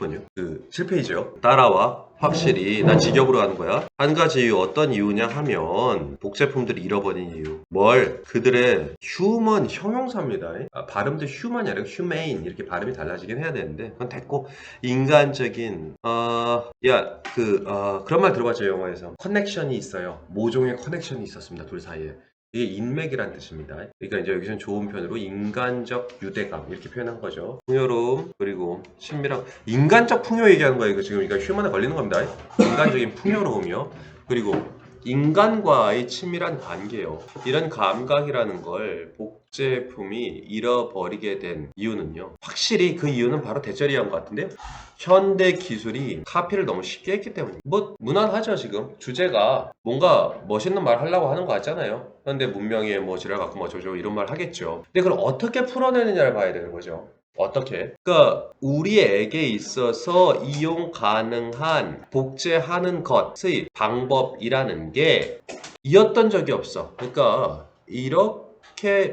50번이요? 그 7페이지요. 따라와. 확실히 난 직역으로 하는 거야. 한 가지 이유 어떤 이유냐 하면 복제품들이 잃어버린 이유. 뭘? 그들의 휴먼 형용사입니다. 발음도 휴먼이 아니라 휴메인 이렇게 발음이 달라지긴 해야 되는데 그건 됐고 인간적인 그런 말 들어봤죠 영화에서 커넥션이 있어요. 모종의 커넥션이 있었습니다 둘 사이에. 이게 인맥이란 뜻입니다. 그러니까 이제 여기서는 좋은 편으로 인간적 유대감 이렇게 표현한 거죠. 풍요로움 그리고 친밀함. 인간적 풍요 얘기하는 거예요. 이거 지금 그러니까 휴먼에 걸리는 겁니다. 인간적인 풍요로움이요. 그리고 인간과의 친밀한 관계요. 이런 감각이라는 걸 복제품이 잃어버리게 된 이유는요. 확실히 그 이유는 바로 대절이한 것 같은데요. 현대 기술이 카피를 너무 쉽게 했기 때문에 뭐 무난하죠. 지금 주제가 뭔가 멋있는 말 하려고 하는 거 같잖아요. 현대 문명의 뭐 지랄 갖고 뭐 저저 이런 말 하겠죠. 근데 그걸 어떻게 풀어내느냐를 봐야 되는 거죠. 어떻게? 그러니까 우리에게 있어서 이용 가능한 복제하는 것의 방법이라는 게 이었던 적이 없어. 그러니까 이렇게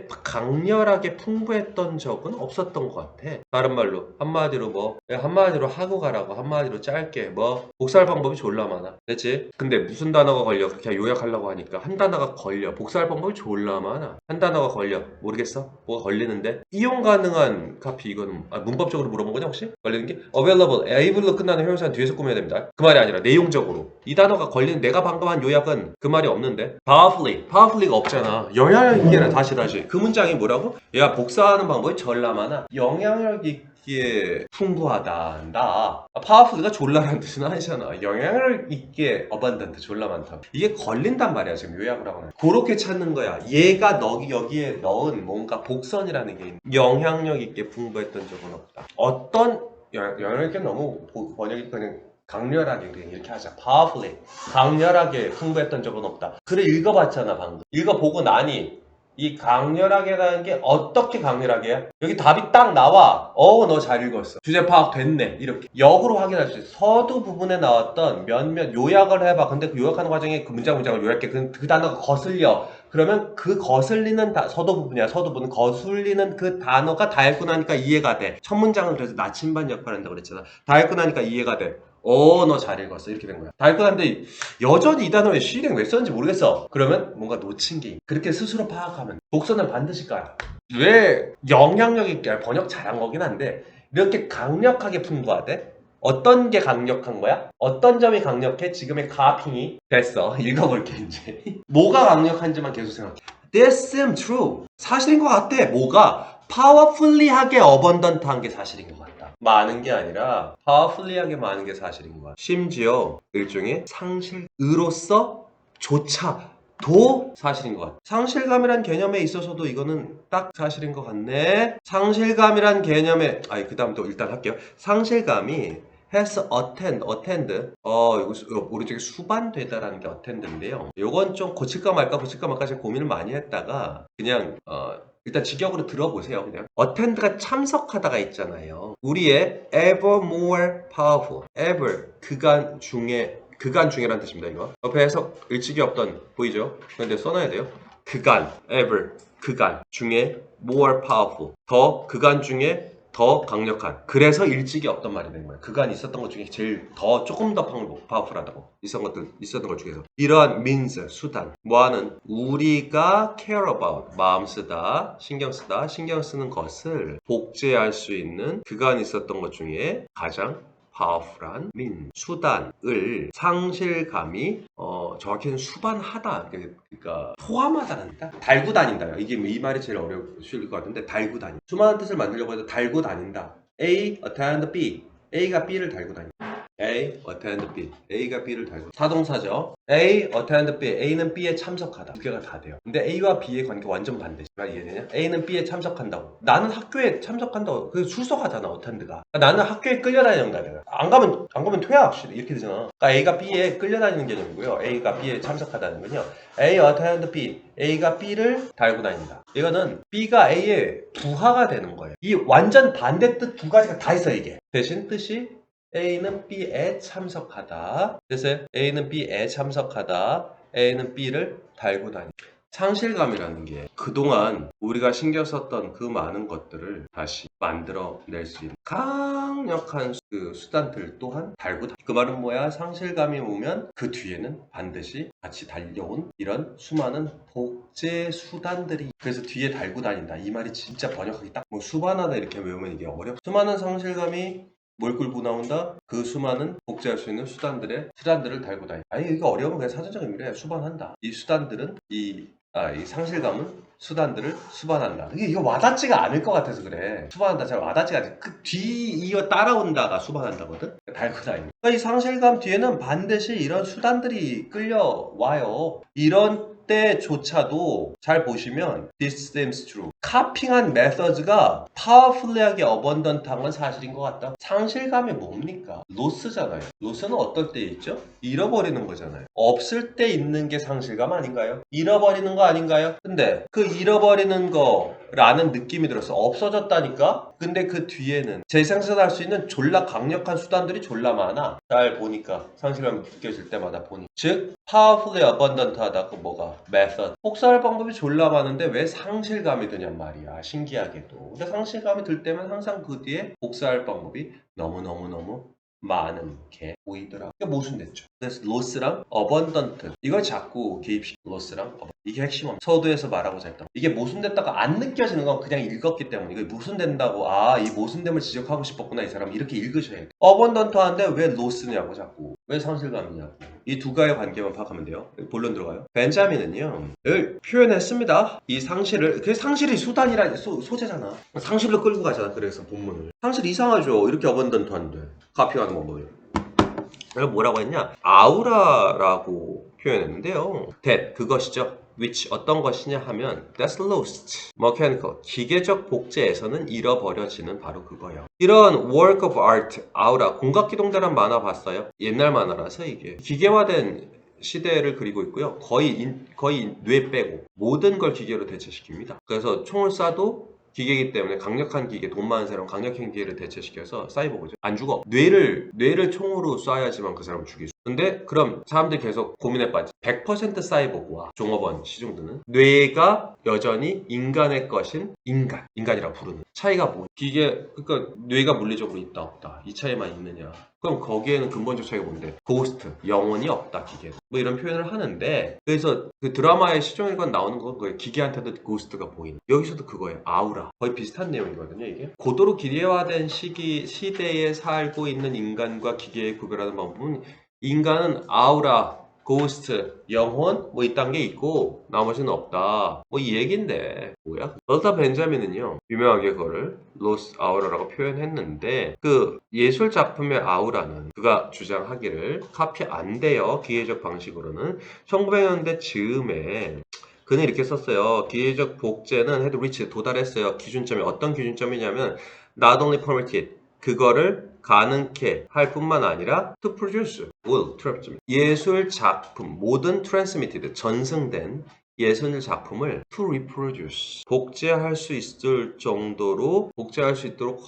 강렬하게 풍부했던 적은 없었던 것 같아. 다른 말로 한마디로 하고 가라고 한마디로 짧게 복사할 방법이 졸라 많아. 됐지? 근데 무슨 단어가 걸려? 그렇게 요약하려고 하니까 한 단어가 걸려. 복사할 방법이 졸라 많아. 한 단어가 걸려. 모르겠어? 뭐가 걸리는데? 이용 가능한 카피 이거는 문법적으로 물어본 거냐 혹시? 걸리는 게 available, able로 끝나는 형용사는 뒤에서 꾸며야 됩니다. 그 말이 아니라 내용적으로 이 단어가 걸리는 내가 방금 한 요약은 그 말이 없는데 powerfully가 없잖아. 영향력 있게는 다시 그 문장이 뭐라고? 야 복사하는 방법이 졸라 많아. 영향력 있게 풍부하다. powerfully가 졸라라는 뜻은 아니잖아. 영향력 있게 abundant 졸라 많다. 이게 걸린단 말이야 지금 요약을 하거나. 그렇게 찾는 거야. 얘가 여기에 넣은 뭔가 복선이라는 게 영향력 있게 풍부했던 적은 없다. 어떤 영향력 있게 너무 번역이 그냥 강렬하게 그냥 이렇게 하자. powerfully 강렬하게 풍부했던 적은 없다. 글을 읽어봤잖아 방금. 읽어보고 나니 이 강렬하게라는 게 어떻게 강렬하게야? 여기 답이 딱 나와. 너 잘 읽었어. 주제 파악 됐네. 이렇게 역으로 확인할 수 있어. 서두 부분에 나왔던 몇몇 요약을 해봐. 근데 그 요약하는 과정에 그 문장을 요약해. 그 단어가 거슬려. 그러면 그 거슬리는 서두 부분이야. 서두 부분 거슬리는 그 단어가 다 읽고 나니까 이해가 돼. 첫 문장은 그래서 나침반 역할을 한다고 그랬잖아. 다 읽고 나니까 이해가 돼. 너 잘 읽었어. 이렇게 된 거야. 다 읽고 났는데 여전히 이 단어에 시행 왜 썼는지 모르겠어. 그러면 뭔가 놓친 게 그렇게 스스로 파악하면 복선은 반드시 까요. 왜 영향력 있게 번역 잘한 거긴 한데 이렇게 강력하게 풍부하대? 어떤 게 강력한 거야? 어떤 점이 강력해? 지금의 카핑이 됐어. 읽어볼게 이제. 뭐가 강력한지만 계속 생각해. This seems true. 사실인 것 같아. 뭐가? powerfully하게 abundant한 게 사실인 것 같아. 많은 게 아니라 powerfully하게 많은 게 사실인 거야. 심지어 일종의 상실의로서 조차도 사실인 것 같아. 상실감이란 개념에 있어서도 이거는 딱 사실인 것 같네. 상실감이란 개념에 그 다음부터 일단 할게요. 상실감이 has attend 이거 오른쪽에 수반되다라는 게 attend인데요. 요건 좀 고칠까 말까 제가 고민을 많이 했다가 그냥 일단 직역으로 들어보세요. 그냥 attend가 참석하다가 있잖아요. 우리의 ever more powerful, ever 그간 중에라는 뜻입니다. 이거 옆에 해석 일찍이 없던 보이죠? 그런데 써놔야 돼요. 그간 ever 그간 중에 more powerful 더 그간 중에 더 강력한. 그래서 일찍이 없던 말이 된 거야. 그간 있었던 것 중에 제일 조금 더 파워풀하다고. 있었던 것 중에서. 이러한 means, 수단. 뭐하는? 우리가 care about, 마음 쓰다, 신경 쓰는 것을 복제할 수 있는 그간 있었던 것 중에 가장 파워풀한 수단을 상실감이 정확히는 수반하다 그러니까 포함하다는 뜻? 달고 다닌다. 이게 이 말이 제일 어려울 것 같은데 달고 다닌다. 수많은 뜻을 만들려고 해도 달고 다닌다. A, attend B. A가 B를 달고 다닌다. A, attend B. A가 B를 달고 사동사죠. A, attend B. A는 B에 참석하다. 두 개가 다 돼요. 근데 A와 B의 관계 완전 반대지. 이해되냐? A는 B에 참석한다고. 나는 학교에 참석한다고. 그 출석하잖아, attend가. 나는 학교에 끌려다니는 거야. 안 가면 퇴학. 이렇게 되잖아. 그러니까 A가 B에 끌려다니는 개념이고요. A가 B에 참석하다는 건요. A, attend B. A가 B를 달고 다닌다. 이거는 B가 A의 부하가 되는 거예요. 이 완전 반대 뜻 두 가지가 다 있어, 이게. 대신 뜻이 A는 B에 참석하다. 그래서 A는 B에 참석하다. A는 B를 달고 다닌다. 상실감이라는 게 그동안 우리가 신경 썼던 그 많은 것들을 다시 만들어낼 수 있는 강력한 그 수단들 또한 달고 그 말은 뭐야? 상실감이 오면 그 뒤에는 반드시 같이 달려온 이런 수많은 복제 수단들이 그래서 뒤에 달고 다닌다. 이 말이 진짜 번역하기 딱 뭐 수반하다 이렇게 외우면 이게 어렵. 수많은 상실감이 뭘 끌고 나온다? 그 수많은 복제할 수 있는 수단들을 달고 다닌다. 아니 이거 어려우면 그냥 사전적 의미로 수반한다. 이 수단들은 이 상실감은 수단들을 수반한다. 이거 와닿지가 않을 것 같아서 그래. 수반한다 잘 와닿지가 않지. 그 뒤 이어 따라온다가 수반한다거든. 달고 다니는. 그러니까 이 상실감 뒤에는 반드시 이런 수단들이 끌려와요. 이런 때조차도 잘 보시면 this seems true. 카핑한 메서드가 파워풀리하게 어번던트한 건 사실인 것 같다. 상실감이 뭡니까? 로스잖아요. 로스는 어떨 때 있죠? 잃어버리는 거잖아요. 없을 때 있는 게 상실감 아닌가요? 잃어버리는 거 아닌가요? 근데 그 잃어버리는 거라는 느낌이 들어서 없어졌다니까? 근데 그 뒤에는 재생산할 수 있는 졸라 강력한 수단들이 졸라 많아. 잘 보니까 상실감이 느껴질 때마다 보니 즉 파워풀리 어번던트하다 그 뭐가 메서드 복사할 방법이 졸라 많은데 왜 상실감이 드냔 말이야. 신기하게도. 근데 상실감이 들 때면 항상 그 뒤에 복사할 방법이 너무너무너무 많은 게 보이더라. 이게 모순됐죠. 그래서 로스랑 어번던트 이걸 자꾸 개입시켜. 로스랑 이게 핵심은 서두에서 말하고자 했던 이게 모순됐다가 안 느껴지는 건 그냥 읽었기 때문에 이거 모순된다고 이 모순됨을 지적하고 싶었구나 이 사람 이렇게 읽으셔야 돼. 어번던트한데 왜 로스냐고 자꾸 왜 상실감이냐고 이 두 가지의 관계만 파악하면 돼요. 본론 들어가요. 벤자민은요 을 표현했습니다. 이 상실을 그 상실이 수단이라 소재잖아. 상실로 끌고 가잖아. 그래서 본문을 상실 이상하죠. 이렇게 어번던트한데 카피하는 거 뭐예요? 그래서 뭐라고 했냐? 아우라라고 표현했는데요. that 그것이죠. which 어떤 것이냐 하면 that's lost. mechanical 기계적 복제에서는 잃어버려지는 바로 그거예요. 이런 work of art 아우라 공각기동대란 만화 봤어요? 옛날 만화라서 이게 기계화된 시대를 그리고 있고요. 거의 뇌 빼고 모든 걸 기계로 대체시킵니다. 그래서 총을 쏴도 기계이기 때문에 강력한 기계, 돈 많은 사람 강력한 기계를 대체시켜서 사이보그죠. 안 죽어. 뇌를 총으로 쏴야지만 그 사람을 죽일 수. 근데 그럼 사람들이 계속 고민에 빠지. 100% 사이보그와 종업원 시중드는 뇌가 여전히 인간의 것인 인간이라고 부르는 차이가 뭐? 기계 그러니까 뇌가 물리적으로 있다 없다 이 차이만 있느냐? 그럼 거기에는 근본적 차이가 뭔데? 고스트 영혼이 없다 기계. 뭐 이런 표현을 하는데 그래서 그 드라마의 시종일관 나오는 건 거예요. 기계한테도 고스트가 보이는. 여기서도 그거예요. 아우라. 거의 비슷한 내용이거든요. 이게 고도로 기계화된 시대에 살고 있는 인간과 기계의 구별하는 방법은 인간은 아우라, 고스트, 영혼 뭐 이딴 게 있고 나머지는 없다. 뭐 이 얘긴데 뭐야? 러다 벤자민은요 유명하게 그거를 로스 아우라라고 표현했는데 그 예술 작품의 아우라는 그가 주장하기를 카피 안 돼요. 기계적 방식으로는 1900년대 즈음에 그는 이렇게 썼어요. 기계적 복제는 헤드 리치 도달했어요. 기준점이 어떤 기준점이냐면 not only permitted 그거를 가능케 할 뿐만 아니라 to produce, will, 예술 작품, 모든 transmitted, 전승된 예술 작품을 to reproduce, 복제할 수 있을 정도로 복제할 수 있도록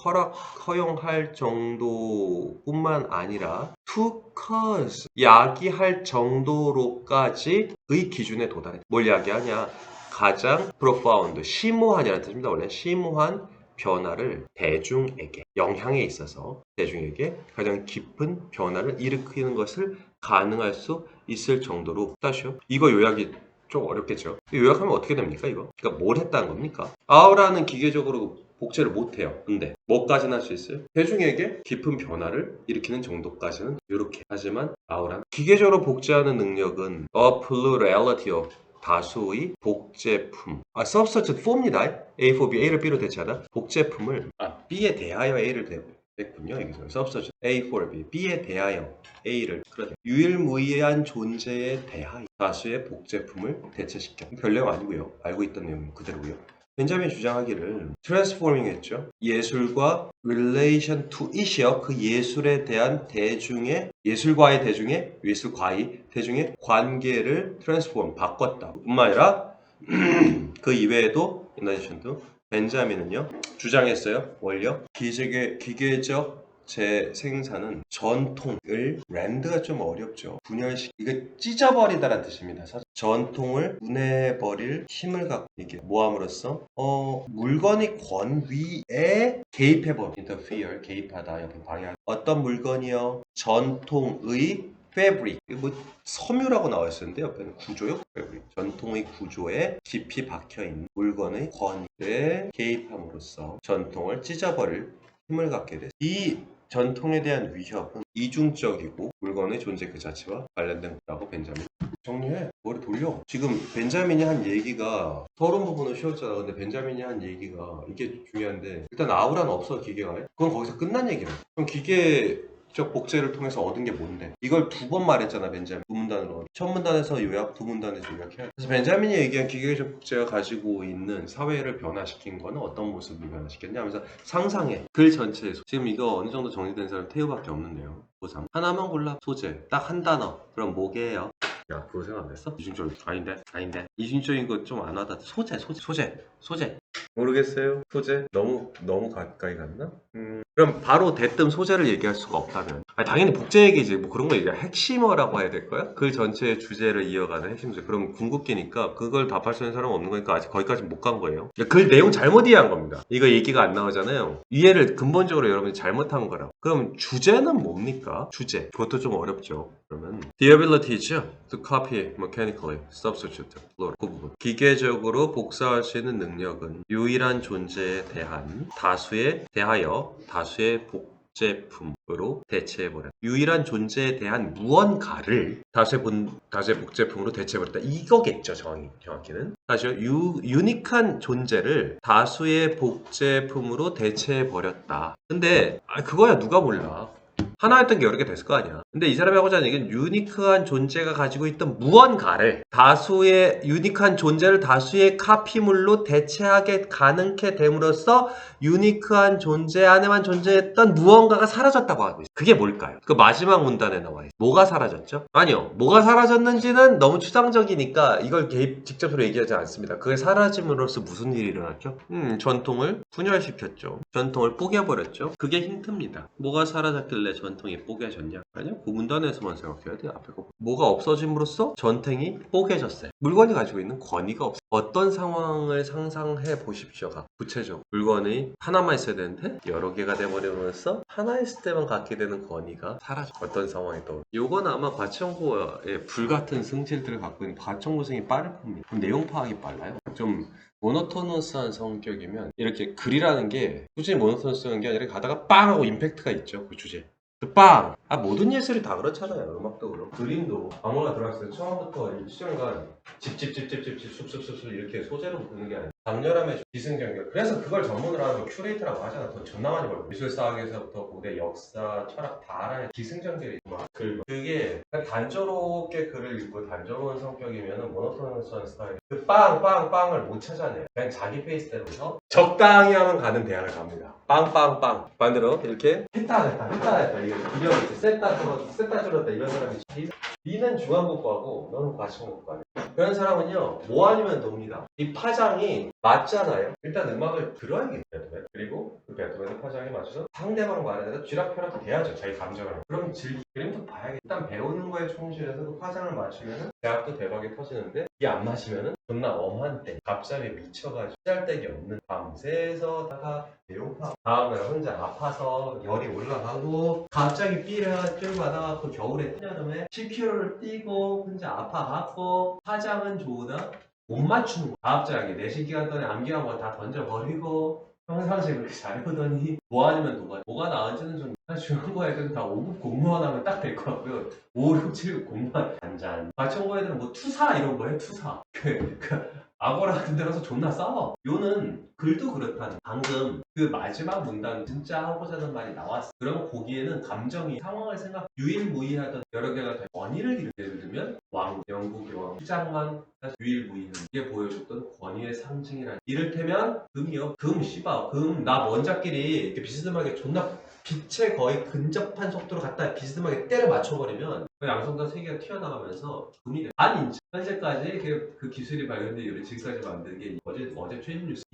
허용할 정도뿐만 아니라 to cause, 야기할 정도로까지 의 기준에 도달해. 뭘 야기하냐? 가장 profound, 심오한이라는 뜻입니다. 원래 심오한 변화를 대중에게 영향에 있어서 대중에게 가장 깊은 변화를 일으키는 것을 가능할 수 있을 정도로 다시요. 이거 요약이 좀 어렵겠죠. 요약하면 어떻게 됩니까 이거? 그러니까 뭘 했다는 겁니까? 아우라는 기계적으로 복제를 못해요. 근데 뭐까지는 할 수 있어요? 대중에게 깊은 변화를 일으키는 정도까지는 이렇게. 하지만 아우라는 기계적으로 복제하는 능력은 a plurality of 다수의 복제품 substitute for입니다. A for B, A를 B로 대체하다. 복제품을 B에 대하여 A를 했군요. 여기서 substitute A for B, B에 대하여 A를 끌어내 유일무이한 존재에 대하여 다수의 복제품을 대체시켜. 별 내용 아니고요. 알고 있던 내용 그대로고요. 벤자민 주장하기를 transforming 했죠. 예술과 relation to it이요. 그 예술에 대한 예술과의 대중의 관계를 transform, 바꿨다. 뿐만 아니라 그 이외에도 in addition to 벤자민은요 주장했어요. 뭘요? 기계적 재생산은 전통을 브랜드가 좀 어렵죠. 분열식 이게 찢어버리다라는 뜻입니다. 사실 전통을 분해버릴 힘을 갖고 이게 모함으로써 물건의 권위에 개입해버려 interfere 개입하다 옆에 방해하다 어떤 물건이요 전통의 fabric 뭐 섬유라고 나와 있었는데 옆에는 구조요 fabric 전통의 구조에 깊이 박혀있는 물건의 권위에 개입함으로써 전통을 찢어버릴 힘을 갖게 됐습니다. 이 전통에 대한 위협은 이중적이고 물건의 존재 그 자체와 관련된 거라고 벤자민 정리해 머리 돌려 지금 벤자민이 한 얘기가 서론 부분은 쉬웠잖아 근데 벤자민이 한 얘기가 이게 중요한데 일단 아우라는 없어 기계가 그건 거기서 끝난 얘기래 그럼 기계적 복제를 통해서 얻은 게 뭔데 이걸 두 번 말했잖아 벤자민 두 문단으로 첫 문단에서 요약 두 문단에서 요약해야 돼 그래서 벤자민이 얘기한 기계적 복제가 가지고 있는 사회를 변화시킨 거는 어떤 모습을 변화시켰냐 하면서 상상해 글 전체에서 지금 이거 어느 정도 정리된 사람 태우밖에 없는데요 고3 하나만 골라 소재 딱 한 단어 그럼 뭐게요? 야 그거 생각 안 했어? 이중적인 아닌데 이중적인 거 좀 안 하다 소재 모르겠어요 소재 너무 가까이 갔나? 그럼 바로 대뜸 소재를 얘기할 수가 없다면 아니, 당연히 복제 얘기지 뭐 그런 거 얘기해 핵심어라고 해야 될까요? 글 전체의 주제를 이어가는 핵심 주제 그럼 궁극기니까 그걸 답할 수 있는 사람은 없는 거니까 아직 거기까지 못 간 거예요 글 내용 잘못 이해한 겁니다 이거 얘기가 안 나오잖아요 이해를 근본적으로 여러분이 잘못한 거라고 그럼 주제는 뭡니까? 주제 그것도 좀 어렵죠 그러면 The ability죠 to copy mechanically substitute plural 그 부분 기계적으로 복사할 수 있는 능력은 유일한 존재에 대하여 다수의 복제품으로 대체해버렸다. 유일한 존재에 대한 무언가를 다수의 복제품으로 대체해버렸다. 이거겠죠, 정확히는. 다시요. 유니크한 존재를 다수의 복제품으로 대체해버렸다. 근데 그거야 누가 몰라. 하나였던 게 여러 개 됐을 거 아니야. 근데 이 사람이 하고자 하는 얘기는 유니크한 존재가 가지고 있던 무언가를 유니크한 존재를 다수의 카피물로 대체하게 가능케 됨으로써 유니크한 존재 안에만 존재했던 무언가가 사라졌다고 하고 있어요. 그게 뭘까요? 그 마지막 문단에 나와 있어요. 뭐가 사라졌죠? 아니요. 뭐가 사라졌는지는 너무 추상적이니까 이걸 직접으로 얘기하지 않습니다. 그게 사라짐으로써 무슨 일이 일어났죠? 전통을 분열시켰죠. 전통을 뽀개버렸죠. 그게 힌트입니다. 뭐가 사라졌길래 전통이 뽀개졌냐? 아니요. 그 문단에서만 생각해야 돼요. 앞에 거. 뭐가 없어짐으로써 전통이 뽀개졌어요. 물건이 가지고 있는 권위가 없어요. 어떤 상황을 상상해 보십시오. 구체적으로. 물건이 하나만 있어야 되는데 여러 개가 돼버림으로써 하나 있을 때만 갖게 되는 권위가 사라져. 어떤 상황에 또. 요건 아마 과천고의 불같은 승질들을 갖고 있는 과천고생이 빠를 겁니다. 내용 파악이 빨라요. 좀 모노토너스한 성격이면 이렇게 글이라는 게 굳이 모노토너스한 게 아니라 가다가 빵 하고 임팩트가 있죠. 그 주제. 빵! 모든 예술이 다 그렇잖아요. 음악도 그렇고 그림도 아무나 들어갔을 때 처음부터 시간간 숲 이렇게 소재로 부르는 게 아니라 강렬함의 기승전결 그래서 그걸 전문으로 하는 거 큐레이터라고 하잖아. 돈 존나 많이 벌고 미술사학에서부터 고대 역사, 철학 다 알아야 기승전결이 그게 그냥 단조롭게 글을 읽고 단조로운 성격이면 모노토너스한 스타일 그 빵을 못 찾아내요. 그냥 자기 페이스대로 해서 적당히 하면 가는 대학을 갑니다. 빵 반대로 이렇게 했다 이게 이런 이제 셌다 줄었다 이런 사람이 B는 중앙국가고 너는 과천국가 그런 사람은요 뭐 아니면 돕니다. 이 파장이 맞잖아요. 일단 음악을 들어야겠죠. 그리고 그 베토벤의 파장에 맞춰서 상대방 말에 대해서 쥐락펴락 돼야죠. 자기 감정을. 그럼 그림도 봐야겠다. 일단 배우는 거에 충실해서 그 파장을 맞추면은 대학도 대박이 터지는데 이게 안 맞으면은 존나 엄한 때 갑자기 미쳐가지고 짤데기 없는 밤새서 다가 내용파 다음날 혼자 아파서 열이 올라가고 갑자기 삐를 쭉 받아갖고 겨울에 여름에 10kg를 뛰고 혼자 아파갖고 화장은 좋으나 못 맞추는 거 과학자에게 내신 기간 동안에 암기한 거 다 던져버리고 평상시에 그렇게 잘해보더니 뭐 아니면 뭐가 나은지는 좀 중요한 거에서는 다 5급 공무원 하면 딱 될 것 같고요 5, 6, 7급 공무원 잔잔 과천고 애들은 뭐 투사 이런 거 해 투사 아고라 같은 데 가서 존나 싸워. 요는 글도 그렇다는 방금 그 마지막 문단 진짜 하고자 하는 말이 나왔어. 그러면 거기에는 감정이 상황을 생각 유일무이하던 여러 개가 다 원인을 기르게 예를 들면 왕, 영국의 왕, 시장만 사실 유일무이한 이게 보여줬던 권위의 상징이라는. 이를테면 금이요. 금 씨바 금 나 원자끼리 이렇게 비스듬하게 존나 빛에 거의 근접한 속도로 갖다 비스듬하게 때려 맞춰버리면 그 양성단 세개가 튀어나가면서 금이 돼. 반 인치. 현재까지 그 기술이 발견된 이후로 지금까지 만든 게 어제 최신 뉴스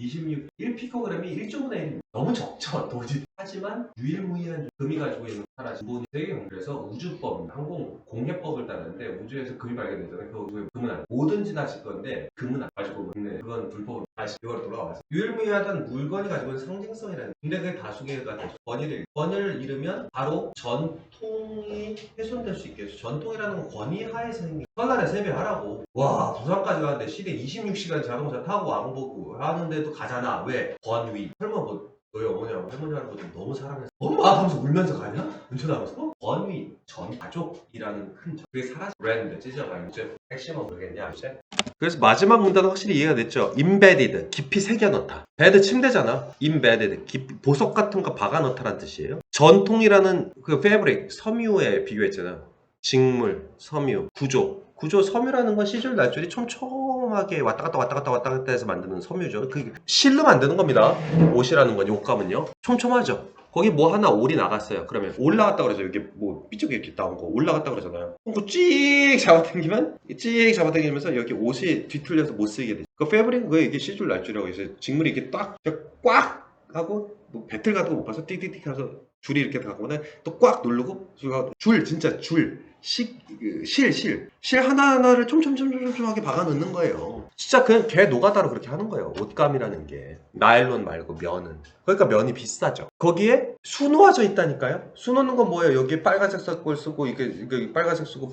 1피코그램이 1조분의 1입니다. 너무 적죠. 도저히. 하지만 유일무이한 금이 가지고 있는 사라진 기본이 세계. 그래서 우주법, 항공 공해법을 따르는데 우주에서 금이 발견되잖아요. 그 금은 안 뭐든지 다 질 건데 금은 안 가지고 있네. 그건 불법으로. 다시 이걸 돌아와서 유일무이하던 물건이 가지고 있는 상징성이라는. 근데 그게 다수개가 됐죠. 권위를 잃으면 바로 전통이 훼손될 수 있겠죠. 전통이라는 건 권위 하에서 생긴. 설날에 세배하라고. 와 부산까지 가는데 시내 26시간 자동차 타고 왕복고 하는데도 가잖아. 왜? 권위. 설마 뭐 너희 어머니하고 할머니 할아버지 너무 사랑해서 엄마 하면서 울면서 가냐? 운전하면서? 권위, 전 가족이라는 큰 그게 사라진 브랜드 찢어가지고 이제 핵심은 모르겠냐 이제. 그래서 마지막 문단은 확실히 이해가 됐죠. embedded, 깊이 새겨넣다. bed 침대잖아. embedded, 깊이 보석 같은 거 박아넣다라는 뜻이에요. 전통이라는 그 fabric, 섬유에 비교했잖아. 직물, 섬유, 구조, 섬유라는 건 시줄 날줄이 촘촘하게 왔다 갔다 해서 만드는 섬유죠. 그게 실로 만드는 겁니다. 옷이라는 건 옷감은요. 촘촘하죠. 거기 뭐 하나 올이 나갔어요. 그러면 올라갔다 그러죠. 이게 뭐 삐쪽에 이렇게 나온 거 올라갔다 그러잖아요. 그럼 찍 잡아당기면서 여기 옷이 뒤틀려서 못 쓰게 되죠. 그 패브릭은 왜 이게 시줄 날줄이라고 해서 직물이 이렇게 꽉 하고 뭐 배틀 같은 거 못 봐서 띡띡띡 해서 줄이 이렇게 가거나 또 꽉 누르고 진짜 실 하나하나를 촘촘하게 박아 넣는 거예요. 진짜 그냥 개 노가다로 그렇게 하는 거예요. 옷감이라는 게. 나일론 말고 면은. 그러니까 면이 비싸죠. 거기에 수놓아져 있다니까요. 수놓는 건 뭐예요? 여기에 빨간색 걸 쓰고 이게 빨간색 쓰고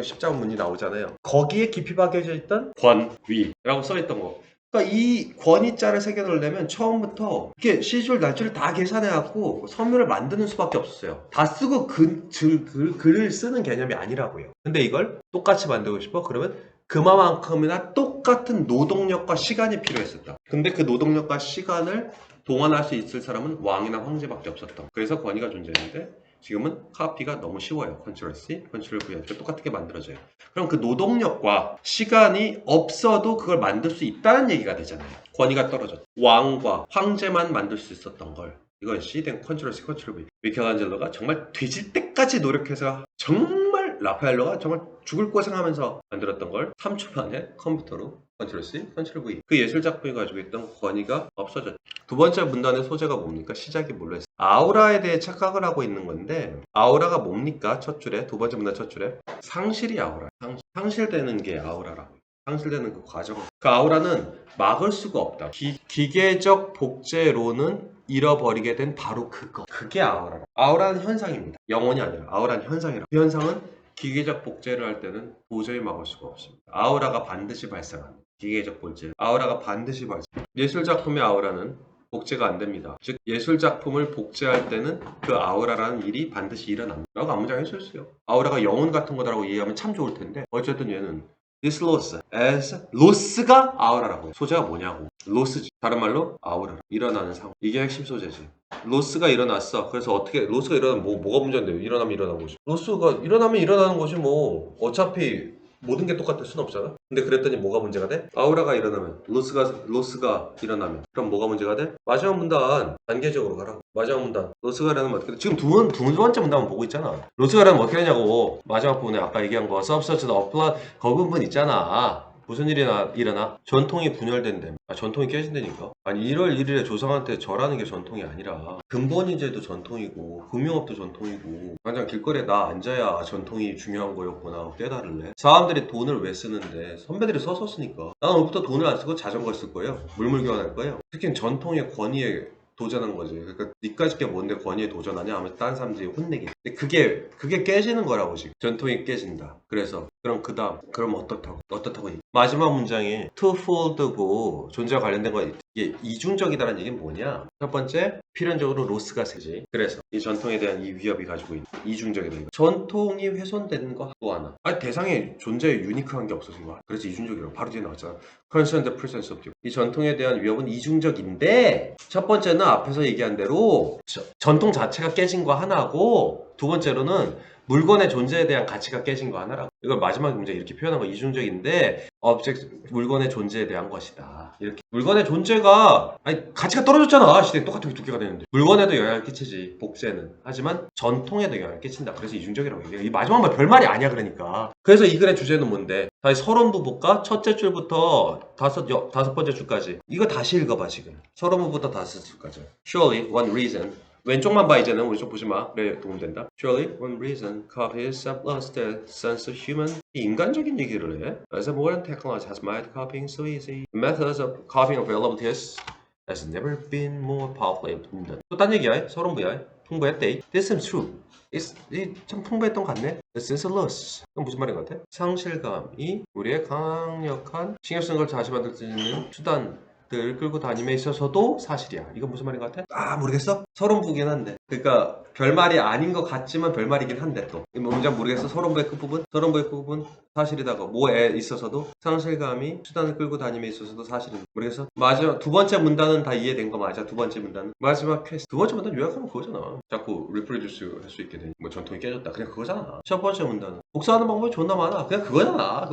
십자군 문이 나오잖아요. 거기에 깊이 박혀져 있던 권위라고 써있던 거. 그러니까 이 권위자를 새겨넣으려면 처음부터 이렇게 시줄 날줄을 다 계산해갖고 섬유를 만드는 수밖에 없었어요. 다 쓰고 글을 쓰는 개념이 아니라고요. 근데 이걸 똑같이 만들고 싶어? 그러면 그만큼이나 똑같은 노동력과 시간이 필요했었다. 근데 그 노동력과 시간을 동원할 수 있을 사람은 왕이나 황제밖에 없었다. 그래서 권위가 존재했는데 지금은 카피가 너무 쉬워요. 컨트롤 C, 컨트롤 V 이렇게 똑같게 만들어져요. 그럼 그 노동력과 시간이 없어도 그걸 만들 수 있다는 얘기가 되잖아요. 권위가 떨어졌다. 왕과 황제만 만들 수 있었던 걸. 이건 C 된 컨트롤 C, 컨트롤 V. 미켈란젤로가 정말 뒤질 때까지 노력해서 정말 라파엘로가 정말 죽을 고생하면서 만들었던 걸 3초 만에 컴퓨터로 컨트롤 C, 컨트롤 V. 그 예술 작품이 가지고 있던 권위가 없어졌죠. 두 번째 문단의 소재가 뭡니까? 시작이 뭘로 했어요? 아우라에 대해 착각을 하고 있는 건데 아우라가 뭡니까? 첫 줄에 두 번째 문단 첫 줄에 상실이 아우라. 상실되는 게 아우라라고. 상실되는 그 과정. 그 아우라는 막을 수가 없다. 기계적 복제로는 잃어버리게 된 바로 그거. 그게 아우라. 아우라는 현상입니다. 영혼이 아니라 아우라는 현상이라. 그 현상은 기계적 복제를 할 때는 도저히 막을 수가 없습니다. 아우라가 반드시 발생합니다. 기계적 복제. 아우라가 반드시 발생. 예술 작품의 아우라는 복제가 안 됩니다. 즉 예술 작품을 복제할 때는 그 아우라라는 일이 반드시 일어납니다. 라고 안무장 해줬어요. 아우라가 영혼 같은 거다라고 이해하면 참 좋을 텐데 어쨌든 얘는 This loss as loss가 아우라라고. 소재가 뭐냐고. loss지. 다른 말로 아우라. 일어나는 상황. 이게 핵심 소재지. 로스가 일어났어. 그래서 어떻게 로스가 일어나면 뭐가 문제인데요? 일어나면 일어나는 거지. 로스가 일어나면 일어나는 거지 뭐. 어차피 모든 게 똑같을 순 없잖아. 근데 그랬더니 뭐가 문제가 돼? 아우라가 일어나면 로스가 일어나면 그럼 뭐가 문제가 돼? 마지막 문단 단계적으로 가라. 마지막 문단 로스가 일어나면 어떻게 돼? 지금 두 번째 문단만 보고 있잖아. 로스가 일어나면 어떻게 되냐고. 마지막 부분에 아까 얘기한 거 substance apply 그 부분 있잖아. 무슨 일이 일어나? 전통이 분열된다며. 전통이 깨진다니까. 아니 1월 1일에 조상한테 절하는 게 전통이 아니라 근본인제도 전통이고 금융업도 전통이고 당장 길거리에 나 앉아야 전통이 중요한 거였구나 깨달을래. 사람들이 돈을 왜 쓰는데 선배들이 써서 쓰니까. 나는 오늘부터 돈을 안 쓰고 자전거를 쓸 거예요. 물물 교환할 거예요. 특히 전통의 권위에 도전한 거지. 그러니까 니까지 게 뭔데 권위에 도전하냐 하면서 다른 사람들이 혼내기. 근데 그게 깨지는 거라고 지금. 전통이 깨진다. 그래서 그럼 그럼 어떻다고 마지막 문장이 twofold고 존재와 관련된 거 이게 이중적이다라는 얘기는 뭐냐? 첫 번째 필연적으로 로스가 세지. 그래서 이 전통에 대한 이 위협이 가지고 있는 이중적이다. 이거. 전통이 훼손되는 거 또 하나. 대상에 존재에 유니크한 게 없어진 거야. 그래서 이중적이라고 바로 뒤에 나왔잖아. concern the presence of. 이 전통에 대한 위협은 이중적인데 첫 번째는 앞에서 얘기한 대로 전통 자체가 깨진 거 하나고 두 번째로는 물건의 존재에 대한 가치가 깨진 거 하나라고. 이걸 마지막 문제 이렇게 표현한 거 이중적인데 물건의 존재에 대한 것이다. 이렇게 물건의 존재가 아니 가치가 떨어졌잖아. 시대 똑같은 두께가 되는데 물건에도 영향을 끼치지 복제는. 하지만 전통에도 영향을 끼친다. 그래서 이중적이라고 얘기해. 이 마지막 말 별말이 아니야 그러니까. 그래서 이 글의 주제는 뭔데? 다시 서론부 볼까? 첫째 줄부터 다섯 번째 줄까지. 이거 다시 읽어봐 지금. 서론부부터 다섯 줄까지. Surely one reason. 왼쪽만 봐 이제는 오른쪽 보지 마. 그래 도움된다. Surely one reason copies have lost their sense of human. 인간적인 얘기를 해. As a modern technology has made copying so easy. The methods of copying available to us has never been more powerfully implemented. 또 딴 얘기야. 서론부야. 풍부했대. This seems true. 참 풍부했던 것 같네. The sense of loss. 그건 무슨 말인 것 같아? 상실감이 우리의 강력한 신경 쓰는 걸 다시 만들 수 있는 수단들 끌고 다님에 있어서도 사실이야. 이건 무슨 말인 것 같아? 아 모르겠어? 서론부긴 한데. 그러니까 별말이 아닌 것 같지만 별말이긴 한데 또. 뭔지 모르겠어? 서론부의 끝부분? 서론부의 끝부분? 사실이다고. 뭐에 있어서도 상실감이 수단을 끌고 다님에 있어서도 사실은 모르겠어? 맞아. 두 번째 문단은 다 이해된 거 맞아. 두 번째 문단은. 마지막 퀘스트. 두 번째 문단 요약하면 그거잖아. 자꾸 리프로듀스 할 수 있게 되니. 뭐 전통이 깨졌다. 그냥 그거잖아. 첫 번째 문단은. 복사하는 방법이 존나 많아. 그냥 그거잖아.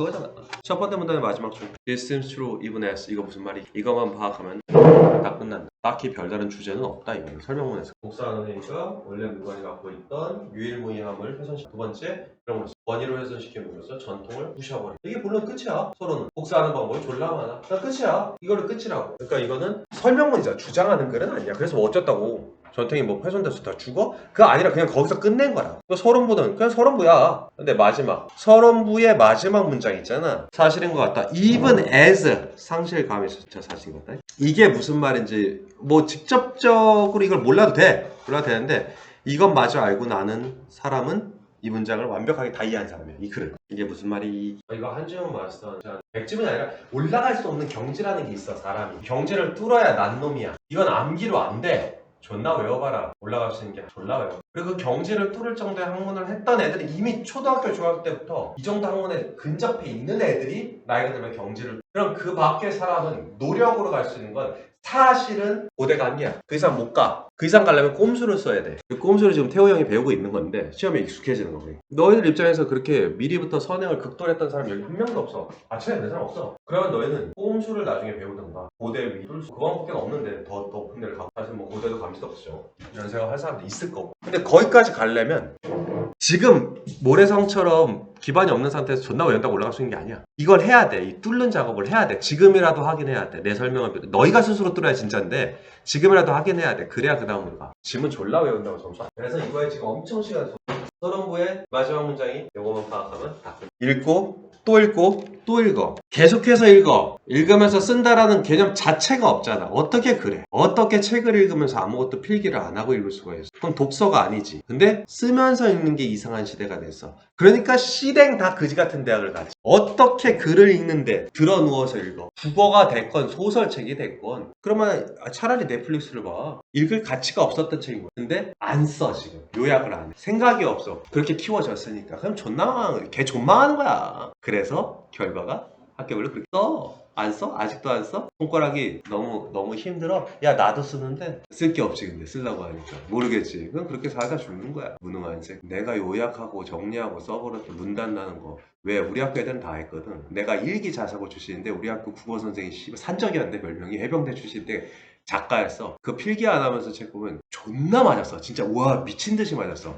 첫 번째 문단의 마지막 줄. This seems true even as. 이거 무슨 말이? 이거만 파악하면 다 끝난다. 딱히 별다른 주제는 없다. 이거는 설명문에서. 복사하는 애가 원래 물건이 갖고 있던 유일무이함을 훼손시켜. 두 번째 그런 원의로 훼손시킴으로써 전통을 부셔버려. 이게 물론 끝이야. 서로는 복사하는 방법이 졸라 많아. 나 끝이야. 이거를 끝이라고. 그러니까 이거는 설명문이잖아. 주장하는 글은 아니야. 그래서 뭐 어쩌다고 전통이 뭐 훼손돼서 다 죽어? 그거 아니라 그냥 거기서 끝낸 거라. 서론부는 그냥 서론부야. 근데 마지막 서론부의 마지막 문장 있잖아. 사실인 것 같다. Even as 상실감이 진짜 사실인 것 같다. 이게 무슨 말인지 뭐 직접적으로 이걸 몰라도 몰라도 되는데 이것마저 알고 나는 사람은 이 문장을 완벽하게 다 이해한 사람이야. 이 글을. 이게 무슨 말이? 이거 한지훈 마스터 100점이 아니라 올라갈 수 없는 경지라는 게 있어. 사람이 경지를 뚫어야 난 놈이야. 이건 암기로 안 돼. 존나 외워봐라. 올라갈 수 있는 게 졸라 외워. 그리고 그 경지를 뚫을 정도의 학문을 했던 애들이 이미 초등학교 중학교 때부터 이 정도 학문에 근접해 있는 애들이 나이가 들면 경지를. 그럼 그 밖의 사람은 노력으로 갈 수 있는 건 사실은 고대가 아니야. 그 이상 못 가. 그 이상 가려면 꼼수를 써야 돼. 그 꼼수를 지금 태호 형이 배우고 있는 건데 시험에 익숙해지는 거고. 너희들 입장에서 그렇게 미리부터 선행을 극도했던 사람 여기 한 명도 없어. 아침에 된 사람 없어. 그러면 너희는 꼼수를 나중에 배우든가 고대 위 그거밖에 없는데 더 높은 데를 가고 사실 뭐 고대도 감시도 없죠. 이런 생각할 사람도 있을 거고. 근데 거기까지 가려면 지금 모래성처럼 기반이 없는 상태에서 존나 외운다고 올라갈 수 있는 게 아니야. 이걸 해야 돼. 이 뚫는 작업을 해야 돼. 지금이라도 하긴 해야 돼. 내 설명을 너희가 스스로 뚫어야 진짜인데 지금이라도 하긴 해야 돼. 그래야 그 다음으로 가. 지문 졸라 외운다고 점수. 그래서 이거에 지금 엄청 시간 써. 서론부의 마지막 문장이 요거만 파악하면 다 끝. 읽고 또 읽고 또 읽어. 계속해서 읽어. 읽으면서 쓴다라는 개념 자체가 없잖아. 어떻게 그래? 어떻게 책을 읽으면서 아무것도 필기를 안 하고 읽을 수가 있어? 그건 독서가 아니지. 근데 쓰면서 읽는 게 이상한 시대가 됐어. 그러니까 시댕 다 그지 같은 대학을 가지. 어떻게 글을 읽는데 들어 누워서 읽어. 국어가 됐건 소설책이 됐건 그러면 차라리 넷플릭스를 봐. 읽을 가치가 없었던 책인 거야. 근데 안 써 지금. 요약을 안 해. 생각이 없어. 그렇게 키워졌으니까. 그럼 개 존망하는 거야. 그래서 결과가 학교별로 그렇게 써. 안 써? 아직도 안 써? 손가락이 너무 힘들어? 야 나도 쓰는데 쓸 게 없지. 근데 쓰려고 하니까 모르겠지. 그럼 그렇게 살다 죽는 거야. 무능한 새. 내가 요약하고 정리하고 써버렸다 문단 나는 거 왜 우리 학교 애들은 다 했거든. 내가 일기 자사고 출신인데 우리 학교 국어 선생이 산적이었는데 별명이 해병대 출신인데 작가였어. 그 필기 안 하면서 책 보면 존나 맞았어. 진짜 우와 미친 듯이 맞았어.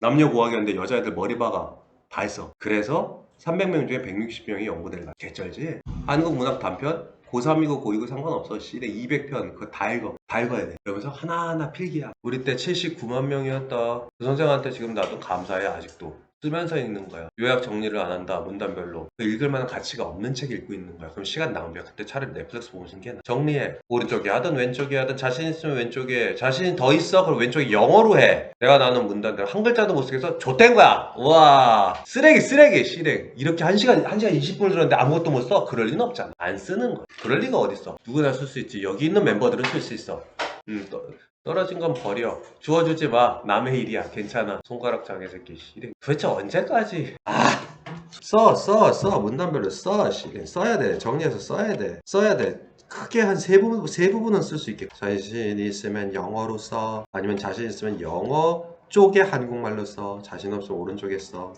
남녀 고학이었는데 여자애들 머리 박아 다 했어. 그래서 300명 중에 160명이 연구대를 가. 개쩔지? 한국 문학 단편? 고3이고 고2고 상관없어. 시대 200편 그거 다 읽어야 돼. 그러면서 하나하나 필기야. 우리 때 79만 명이었다. 그 선생한테 지금 나도 감사해. 아직도 쓰면서 읽는 거야. 요약 정리를 안 한다. 문단별로. 그 읽을 만한 가치가 없는 책 읽고 있는 거야. 그럼 시간 낭비야. 그때 차라리 넷플릭스 보고 싶은 게 정리해. 오른쪽에 하든 왼쪽에 하든 자신 있으면 왼쪽에 자신이 더 있어. 그럼 왼쪽에 영어로 해. 내가 나눈 문단들 한 글자도 못 쓰겠어. 좆된 거야. 우와 쓰레기 실행. 이렇게 1시간 20분을 들었는데 아무것도 못 써? 그럴 리는 없잖아. 안 쓰는 거야. 그럴 리가 어딨어. 누구나 쓸 수 있지. 여기 있는 멤버들은 쓸 수 있어. 떨어진 건 버려. 주워주지 마. 남의 일이야. 괜찮아. 손가락 장애 새끼. 실행. 도대체 언제까지? 써. 문단별로 써. 실행. 써야 돼. 정리해서 써야 돼. 크게 한 세 부분은 쓸 수 있게. 자신 있으면 영어로 써. 아니면 자신 있으면 영어 쪽에 한국말로 써. 자신 없으면 오른쪽에 써.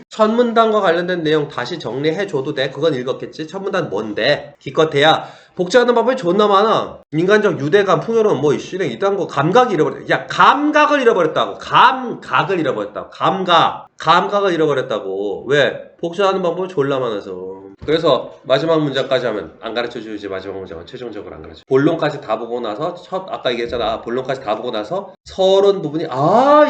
첫 문단과 관련된 내용 다시 정리해줘도 돼. 그건 읽었겠지? 첫 문단 뭔데? 기껏해야 복제하는 방법이 존나 많아. 인간적 유대감, 풍요로움, 뭐 이슈랭 이딴 거 감각이 잃어버렸다. 야, 감각을 잃어버렸다고. 감각을 잃어버렸다고. 감각을 잃어버렸다고. 왜? 복제하는 방법이 졸라 많아서. 그래서 마지막 문장까지 하면 안 가르쳐주지. 마지막 문장은 최종적으로 안 가르쳐. 본론까지 다 보고 나서 아까 얘기했잖아. 본론까지 다 보고 나서 서론 부분이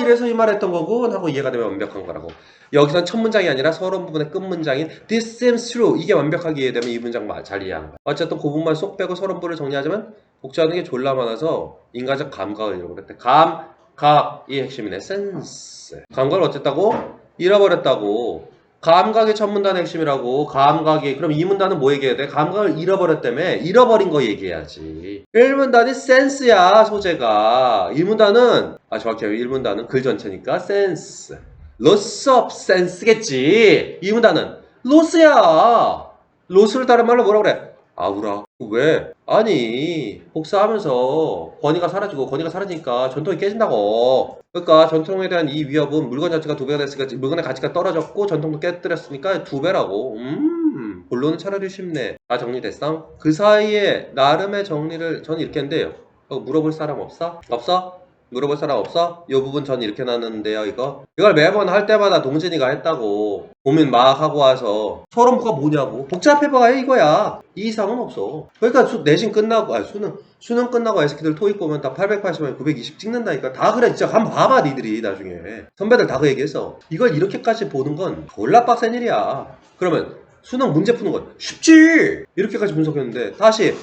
이래서 이 말 했던 거군 하고 이해가 되면 완벽한 거라고. 여기선 첫 문장이 아니라 서론 부분의 끝 문장인 This seems true 이게 완벽하게 이해되면 이 문장 잘 이해하는 거야. 어쨌든 그 부분만 쏙 빼고 서론 부분을 정리하자면 복제하는 게 졸라 많아서 인간적 감각을 잃어버렸대. 감각이 핵심이네. 센스. 감각을 어쨌다고? 잃어버렸다고. 감각이 첫 문단의 핵심이라고. 감각이. 그럼 이 문단은 뭐 얘기해야 돼? 감각을 잃어버렸다며. 잃어버린 거 얘기해야지. 1문단이 센스야. 소재가. 1문단은 정확히 1문단은 글 전체니까 센스. loss of sense겠지. 2문단은 loss야. loss를 다른 말로 뭐라 그래? 아우라. 왜? 아니 복사하면서 권위가 사라지고 권위가 사라지니까 전통이 깨진다고. 그러니까 전통에 대한 이 위협은 물건 자체가 2배가 됐으니까 물건의 가치가 떨어졌고 전통도 깨뜨렸으니까 2배라고. 본론은 차라리 쉽네. 다 정리됐어? 그 사이에 나름의 정리를 저는 이렇게 했는데요. 물어볼 사람 없어? 없어? 물어볼 사람 없어? 이 부분 전 이렇게 놨는데요. 이걸 매번 할 때마다 동진이가 했다고. 고민 막 하고 와서 서론부가 뭐냐고. 복잡해봐야 이거야. 이 이상은 없어. 그러니까 내신 끝나고 수능 끝나고 애새끼들 토익 보면 다 880만 920 찍는다니까. 다 그래. 진짜 한번 봐봐 니들이 나중에. 선배들 다 그 얘기했어. 이걸 이렇게까지 보는 건 졸라 빡센 일이야. 그러면 수능 문제 푸는 건 쉽지. 이렇게까지 분석했는데 다시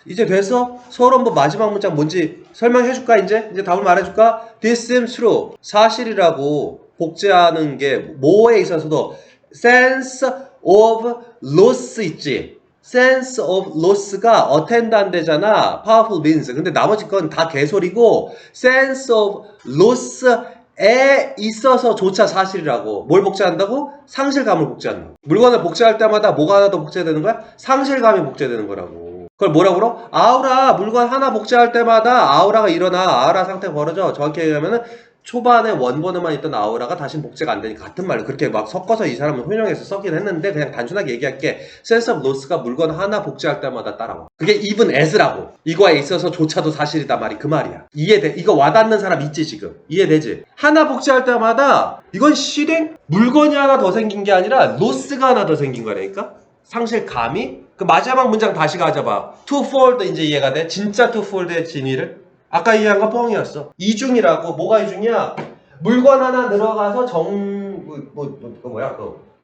이제 됐어? 서론부 마지막 문장 뭔지 설명해줄까 이제? 이제 답을 말해줄까? This seems true. 사실이라고 복제하는 게 뭐에 있어서도 sense of loss 있지? sense of loss가 attend안 되잖아. powerful means. 근데 나머지 건 다 개소리고 sense of loss에 있어서조차 사실이라고. 뭘 복제한다고? 상실감을 복제한다고. 물건을 복제할 때마다 뭐가 하나 더 복제되는 거야? 상실감이 복제되는 거라고. 그걸 뭐라고 그러? 아우라. 물건 하나 복제할 때마다 아우라가 일어나. 아우라 상태가 벌어져. 정확히 얘기하면은 초반에 원본에만 있던 아우라가 다시 복제가 안 되니까 같은 말로 그렇게 막 섞어서 이 사람은 혼용해서 썼긴 했는데 그냥 단순하게 얘기할게. sense of loss가 물건 하나 복제할 때마다 따라와. 그게 even as라고. 이거에 있어서조차도 사실이다 말이 그 말이야. 이해돼? 이거 와닿는 사람 있지 지금? 이해되지? 하나 복제할 때마다 이건 실행? 물건이 하나 더 생긴 게 아니라 loss가 하나 더 생긴 거라니까? 상실감이? 그 마지막 문장 다시 가져봐. twofold 이제 이해가 돼? 진짜 twofold의 진위를? 아까 이해한 건 뻥이었어. 이중이라고. 뭐가 이중이야? 물건 하나 늘어가서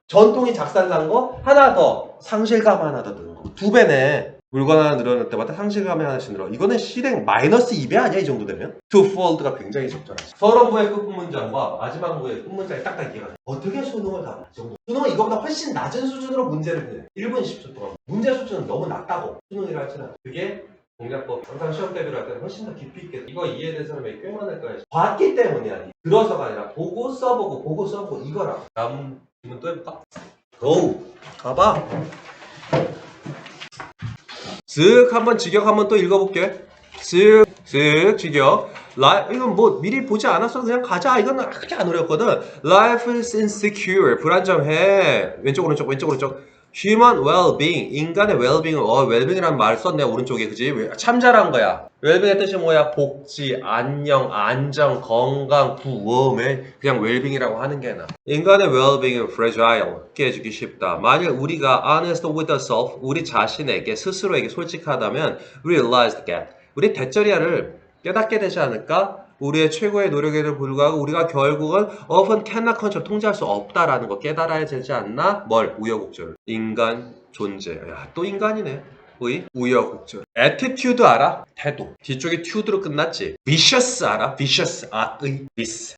전통이 작살난 거 하나 더. 상실감 하나 더 드는 거. 2배네. 물건 하나 늘어날 때마다 상실감이 하나씩 늘어. 이거는 실행 마이너스 2배 아니야? 이 정도 되면? twofold가 굉장히 적절하지. 서론부의 끝문장과 마지막부의 끝문장이 딱딱 이해가 돼. 어떻게 수능을 다 이 정도? 수능은 이거보다 훨씬 낮은 수준으로 문제를 내. 1분 10초 동안. 문제 수준은 너무 낮다고. 수능이라 할지는. 그게 공략법 항상 시험 대비를 할 때는 훨씬 더 깊이 있게 이거 이해된 사람이 꽤 많을 거야. 봤기 때문이야. 들어서가 아니라 보고 써보고 이거라. 다음 질문 또 해볼까? 고! 가봐. 쓱 한번 직역 한번 또 읽어볼게. 쓱 직역. 이건 뭐 미리 보지 않았어도 그냥 가자. 이건 그렇게 안 어렵거든. Life is insecure. 불안정해. 왼쪽 오른쪽 왼쪽 오른쪽. Human well-being. 인간의 well-being을 well-being이라는 말 썼네 오른쪽에. 그지? 참 잘한 거야. well-being의 뜻이 뭐야? 복지, 안녕, 안정, 건강, 구원에 그냥 well-being이라고 하는 게 나아. 인간의 well-being은 fragile. 깨지기 쉽다. 만일 우리가 honest with ourselves, 우리 자신에게 스스로에게 솔직하다면 realize that 우리 대절이야를 깨닫게 되지 않을까? 우리의 최고의 노력에도 불구하고 우리가 결국은 often cannot control, 통제할 수 없다라는 거 깨달아야 되지 않나? 뭘? 우여곡절. 인간 존재. 야, 또 인간이네. 우여곡절. attitude 알아? 태도. 뒤쪽이 tude로 끝났지. vicious 알아? vicious. 악의.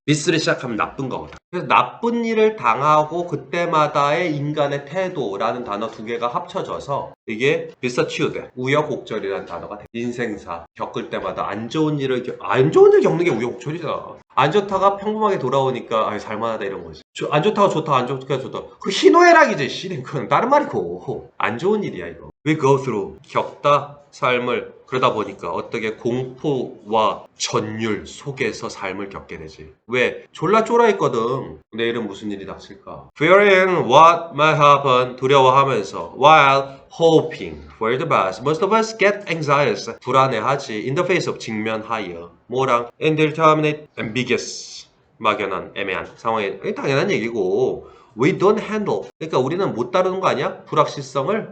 vis를 시작하면 나쁜 거거든. 그래서 나쁜 일을 당하고 그때마다의 인간의 태도라는 단어 2개가 합쳐져서 이게 vicissitude, 우여곡절이라는 단어가 돼. 인생사 겪을 때마다 안 좋은 일 겪는 게 우여곡절이잖아. 안 좋다가 평범하게 돌아오니까 살만하다 이런 거지. 안 좋다가 좋다, 안 좋다가 좋다. 그 희노애락이지. 그건 다른 말이고. 안 좋은 일이야 이거. We go through 겪다 삶을 그러다 보니까 어떻게 공포와 전율 속에서 삶을 겪게 되지. 왜? 졸라 쫄아있거든. 내일은 무슨 일이 닥칠까? Fearing what might happen, 두려워하면서 while hoping for the best. Most of us get anxious. 불안해하지. In the face of 직면하여. 뭐랑? indeterminate, ambiguous. 막연한, 애매한 상황에 당연한 얘기고 we don't handle. 그러니까 우리는 못 다루는 거 아니야? 불확실성을.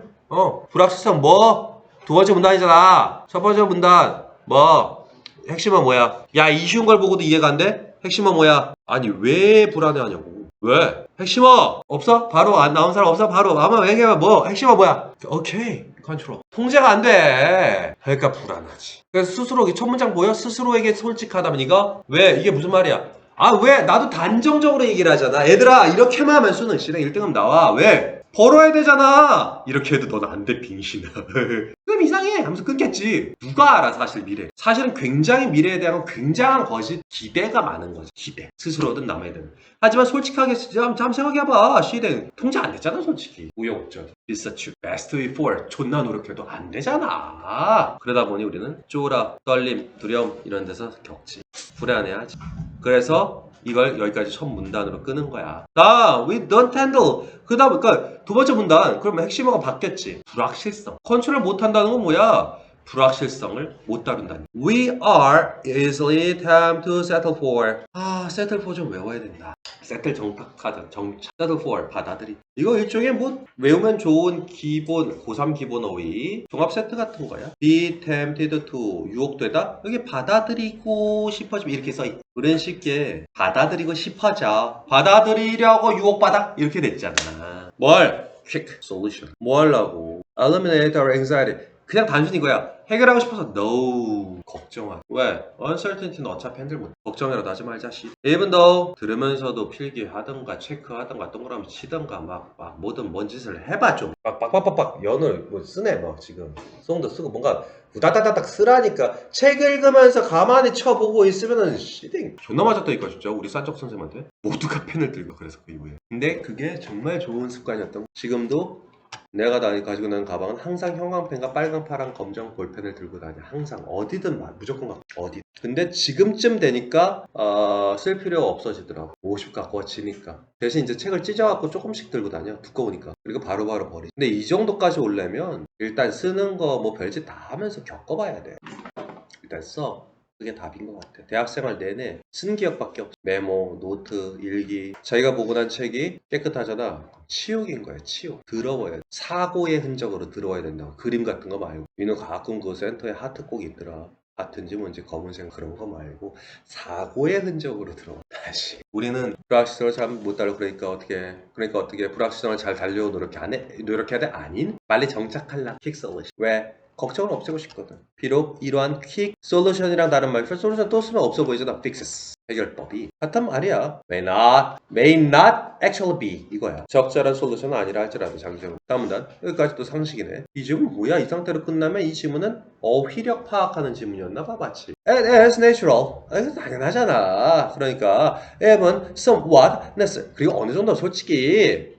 불확실성 뭐? 두 번째 문단이잖아. 첫 번째 문단 뭐? 핵심은 뭐야? 야, 이 쉬운 걸 보고도 이해가 안 돼? 핵심은 뭐야? 아니 왜 불안해하냐고. 왜? 핵심어 없어? 바로 안 나온 사람 없어? 바로 아마 얘기해봐. 뭐? 핵심은 뭐야? 오케이 컨트롤. 통제가 안 돼. 그러니까 불안하지. 그래서 스스로 첫 문장 보여? 스스로에게 솔직하다면 이거? 왜? 이게 무슨 말이야? 아 왜? 나도 단정적으로 얘기를 하잖아. 얘들아 이렇게만 하면 수능 실행 1등급 나와. 왜? 벌어야 되잖아. 이렇게 해도 넌 안 돼 빙신아. 그럼 이상해 하면서 끊겠지. 누가 알아 사실 미래. 사실은 굉장히 미래에 대한 굉장한 것이 기대가 많은 거지. 기대. 스스로든 남에든. 하지만 솔직하게 잠 생각해봐. 시대 통제 안 됐잖아 솔직히. 우여곡절. 리서치 베스트 위포 존나 노력해도 안 되잖아. 그러다 보니 우리는 쫄아, 떨림, 두려움 이런 데서 겪지. 불안해하지. 그래서 이걸 여기까지 첫 문단으로 끄는 거야. we don't handle. 그 다음, 그러니까 두 번째 문단. 그러면 핵심어가 바뀌었지. 불확실성. 컨트롤 못 한다는 건 뭐야? 불확실성을 못 다룬다니. We are easily tempted to settle for. settle for 좀 외워야 된다. settle 정착하자. settle for 받아들이. 이거 일종의 뭐 외우면 좋은 기본 고3 기본 어휘 종합 세트 같은 거야. be tempted to 유혹되다. 여기 받아들이고 싶어지면 이렇게 써있. 그런 식의 받아들이고 싶어져. 받아들이려고 유혹받아. 이렇게 됐잖아. 뭘? quick solution. 뭐 하려고? Eliminate our anxiety. 그냥 단순히 이거야. 해결하고 싶어서 no. 걱정하지. 왜? uncertainty는 어차피 핸들 못해. 걱정이라도 하지 말자 씨. even though 들으면서도 필기하던가 체크하던가 동그라미 치던가 막 뭐든 뭔 짓을 해봐 좀. 막 빡빡빡빡 연을 뭐 쓰네 막 지금. 송도 쓰고 뭔가 우다다다닥 쓰라니까. 책 읽으면서 가만히 쳐보고 있으면은 씨댕 존나 맞았다니까 진짜 우리 싼적 선생님한테. 모두가 펜을 들고 그래서 그 이후에. 근데 그게 정말 좋은 습관이었던 거. 지금도 내가 가지고 있는 가방은 항상 형광펜과 빨강, 파랑, 검정 볼펜을 들고 다녀. 항상 어디든 무조건 어디. 근데 지금쯤 되니까 쓸 필요가 없어지더라고. 50 가까워지니까. 대신 이제 책을 찢어갖고 조금씩 들고 다녀. 두꺼우니까. 그리고 바로바로 버리. 근데 이 정도까지 오려면 일단 쓰는 거 뭐 별짓 다 하면서 겪어봐야 돼. 일단 써. 그게 답인 것 같아. 대학생활 내내 쓴 기억밖에 없어. 메모, 노트, 일기. 자기가 보고 난 책이 깨끗하잖아. 치욕인 거야, 치욕. 더러워야 돼. 사고의 흔적으로 들어와야 된다고. 그림 같은 거 말고. 민우 가끔 그 센터에 하트 꼭 있더라. 하트인지 뭔지 검은색 그런 거 말고 사고의 흔적으로 들어와. 다시. 우리는 불확실성을 잘 못 다루고 그러니까 어떻게 불확실성을 잘 달려고 노력해야 돼? 아닌? 빨리 정착할라. 킥 솔루션. 왜? 걱정을 없애고 싶거든. 비록 이러한 퀵 솔루션이랑 다른 말, 솔루션 또 쓰면 없어 보이잖아. fixes. 해결법이. 같은 말이야. may not actually be. 이거야. 적절한 솔루션은 아니라 할지라도 장기적으로. 다음 문단. 여기까지 또 상식이네. 이 질문 뭐야? 이 상태로 끝나면 이 질문은 어휘력 파악하는 질문이었나 봐, 마치. As natural. 이거 당연하잖아. 그러니까 even somewhat necessary. 그리고 어느 정도 솔직히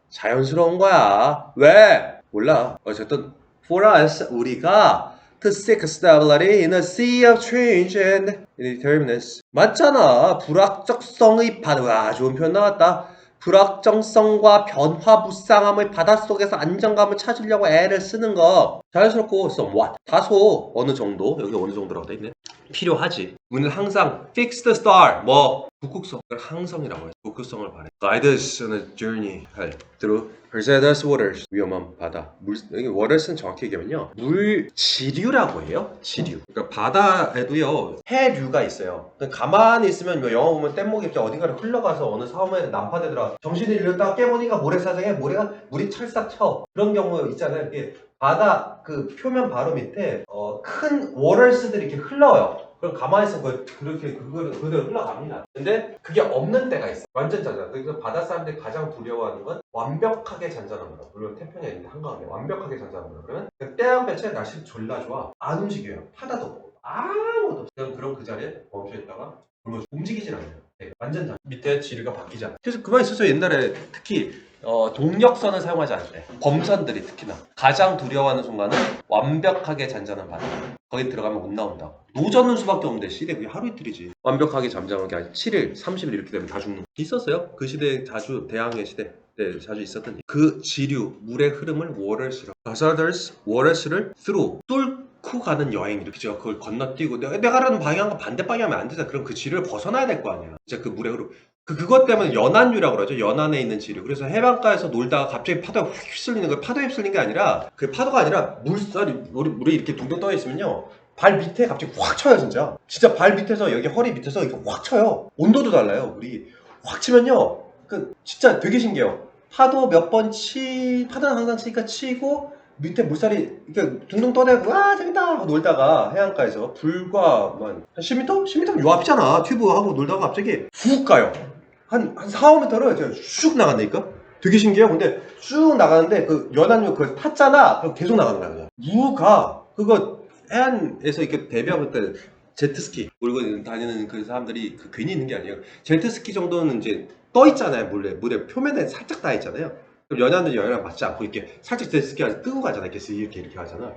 자연스러운 거야. 왜? 몰라. 어쨌든 For us, 우리가 to seek stability in a sea of change and indeterminateness. 맞잖아. 불확정성의 바다. 와, 좋은 표현 나왔다. 불확정성과 변화무쌍함의 바닷속에서 안정감을 찾으려고 애를 쓰는 거. 자연스럽고 somewhat. 다소 어느 정도. 여기 어느 정도라고 돼 있네. 필요하지. 우리는 항상 fix the star. 뭐 북극성을 항성이라고 해. 북극성을 바래. Guide us on a journey through hazardous waters. 위험한 바다. 여기 waters는 정확히 얘기하면요. 물지류라고 해요. 지류. 그러니까 바다에도요. 해류가 있어요. 가만히 있으면 뭐 영화 보면 뗏목이 이렇게 어딘가를 흘러가서 어느 섬에 난파되더라. 정신을 잃었다가 깨보니까 모래사장에 물이 찰싹 쳐. 그런 경우 있잖아요. 이렇게 바다 그 표면 바로 밑에 큰 워터스들이 이렇게 흘러요. 그럼 가만히 있으면 그대로 흘러갑니다. 근데 그게 없는 때가 있어. 완전 잔잔. 그래서 바다 사람들이 가장 두려워하는 건 완벽하게 잔잔한 거다. 물론 태평양이 있는데 한가운데 완벽하게 잔잔한 거다. 그러면 때랑 배치에 날씨 졸라 좋아. 안 움직여요. 파다도 없고 아무것도 없어. 그럼 그 자리에 멈춰있다가 움직이질 않아요. 네, 완전 잔. 밑에 지류가 바뀌잖아. 그래서 그만 있었어요. 옛날에 특히 동력선을 사용하지 않을 때 범선들이 특히나 가장 두려워하는 순간은 완벽하게 잔잔한 바다. 거기 들어가면 못 나온다. 노젓는 수밖에 없는데 시대 그게 하루 이틀이지. 완벽하게 잠잠한 게 아니라 7일, 30일 이렇게 되면 다 죽는 거. 있었어요. 그 시대에 자주 대항해 시대 때 자주 있었던 일. 그 지류, 물의 흐름을 워럴스로 워럴스를 뚫고 가는 여행 이렇게 죠. 그걸 건너뛰고 내가 가는 방향과 반대 방향하면 안 되잖아. 그럼 그 지류를 벗어나야 될 거 아니야. 진짜 그 물의 흐름. 그것 때문에 연안류라고 그러죠. 연안에 있는 지류. 그래서 해변가에서 놀다가 갑자기 파도가 휙 휩쓸리는 거예요. 파도에 휩쓸리는 게 아니라 그 파도가 아니라 물이 이렇게 둥둥 떠 있으면요. 발 밑에 갑자기 확 쳐요, 진짜. 진짜 발 밑에서 여기 허리 밑에서 이렇게 확 쳐요. 온도도 달라요. 물이 확 치면요. 진짜 되게 신기해요. 파도 몇 번 파도는 항상 치니까 치고 밑에 물살이 이렇게 둥둥 떠내고 재밌다 하고 놀다가 해안가에서 불과만 한 10m? 10m면 요 앞이잖아. 튜브하고 놀다가 갑자기 훅 가요. 한 4, 5m를 슉 나간다니까? 되게 신기해요. 근데 쭉 나가는데 그 연안류 그 탔잖아. 그럼 계속 나가는 거야. 그냥. 무가 그거 해안에서 이렇게 대비하고 때 제트스키 몰고 다니는 그 사람들이 괜히 있는 게 아니에요. 제트스키 정도는 이제 떠 있잖아요. 물에 표면에 살짝 닿아 있잖아요. 그럼 연안은 영향을 받지 않고 이렇게 살짝 제트스키 안에서 뜨고 가잖아. 이렇게 가잖아.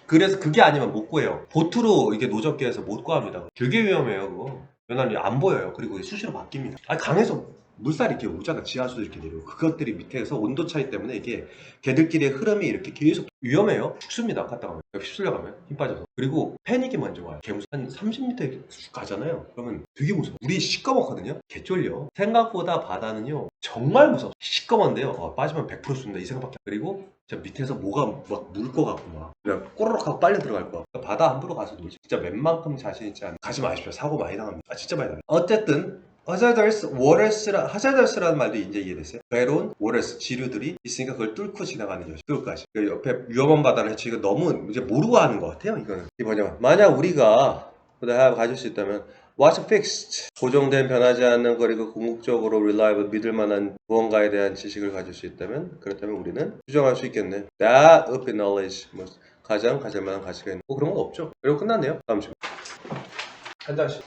그래서 그게 아니면 못 구해요. 보트로 이게 노젓게 해서 못 구합니다. 되게 위험해요, 그거. 연안이 안 보여요. 그리고 수시로 바뀝니다. 강에서 물살이 이렇게 오잖아. 지하수도 이렇게 내려오고. 그것들이 밑에서 온도 차이 때문에 이게 걔들끼리의 흐름이 이렇게 계속 위험해요. 죽습니다. 갔다 가면. 휩쓸려 가면 힘 빠져서. 그리고 패닉이 먼저 와요. 한 30m 쑥 가잖아요. 그러면 되게 무서워. 물이 시꺼멓거든요. 개쫄려. 생각보다 바다는요. 정말 무서워. 시꺼먼데요. 빠지면 100% 죽는다. 이 생각밖에. 그리고 진짜 밑에서 뭐가 막 물 것 같고 막 그냥 꼬르륵 하고 빨려 들어갈 거야. 바다 함부로 가서 놀지. 진짜 웬만큼 자신 있지 않아. 가지 마십시오. 사고 많이 당합니다. 진짜 많이 당합니다. 어쨌든 하자더스라는 말도 이제 이해됐어요. 괴로운 워러스 지류들이 있으니까 그걸 뚫고 지나가는 거죠. 뚫고까지. 옆에 위험한 바다를 헤치고 너무 이제 모르고 하는 것 같아요. 이거는. 이 뭐냐면 만약 우리가 가질 수 있다면 What's fixed? 고정된 변하지 않는 그리고 궁극적으로 reliable 믿을 만한 무언가에 대한 지식을 가질 수 있다면 그렇다면 우리는 추정할 수 있겠네. That up in knowledge 가장 가질 만한 가치가 있는 그런 건 없죠. 그리고 끝났네요. 다음 시간 한 장씩.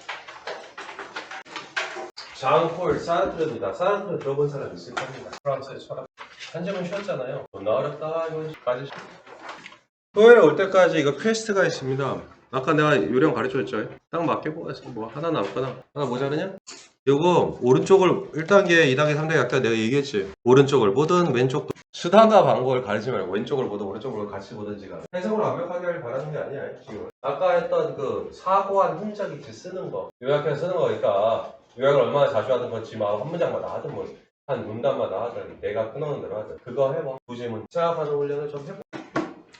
장폴 사르트르입니다. 사르트르 들어본 사람 있을 겁니다. 프랑스의 철학. 한 점은 쉬었잖아요. 존나 어렵다 이거까지. 토요일에 올 때까지 이거 퀘스트가 있습니다. 아까 내가 요령 가르쳐줬죠. 딱 맞게 뽑았어. 뭐 하나 남거나 하나 모자르냐? 요거 오른쪽을 1단계, 2단계, 3단계 아까 내가 얘기했지. 오른쪽을 보든 왼쪽도 수단과 방법을 가르치지 말고 왼쪽을 보든 오른쪽을 같이 보든지가 해석을 완벽하게 하길 바라는 게 아니야. 지금 아까 했던 그 사고한 흔적 있지 쓰는 거 요약해서 쓰는 거니까 요약을 얼마나 자주 하든 그렇지 막 한 문장마다 하든 뭐 한 문단마다 하든 내가 끊어놓은 대로 하든 그거 해봐. 부지문 생각하는 훈련을 좀 해봐.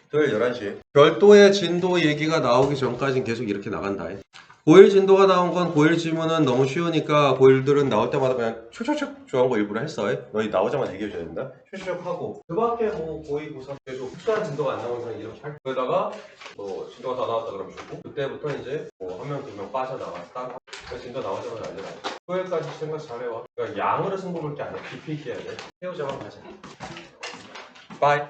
토요일 11시 별도의 진도 얘기가 나오기 전까지는 계속 이렇게 나간다. 고일 진도가 나온 건 고일 지문은 너무 쉬우니까 고일들은 나올 때마다 그냥 촉촉촉 좋아한 거 일부러 했어. 너희 나오자마자 얘기해줘야 된다. 촉촉 하고 그 밖에 뭐 고일 고사 계속 특수한 진도가 안 나오면 그냥 이렇게 할 그러다가 뭐 진도가 다 나왔다 그러면 주고 그때부터 이제 뭐 한 명 두 명 빠져나갔다 그 진도 나오자마자 알려라. 토요일까지 생각 잘해와. 그러니까 양으로 승부 볼 게 아니야. 깊이 있게 해야 돼. 해오자마자 가자. 바이.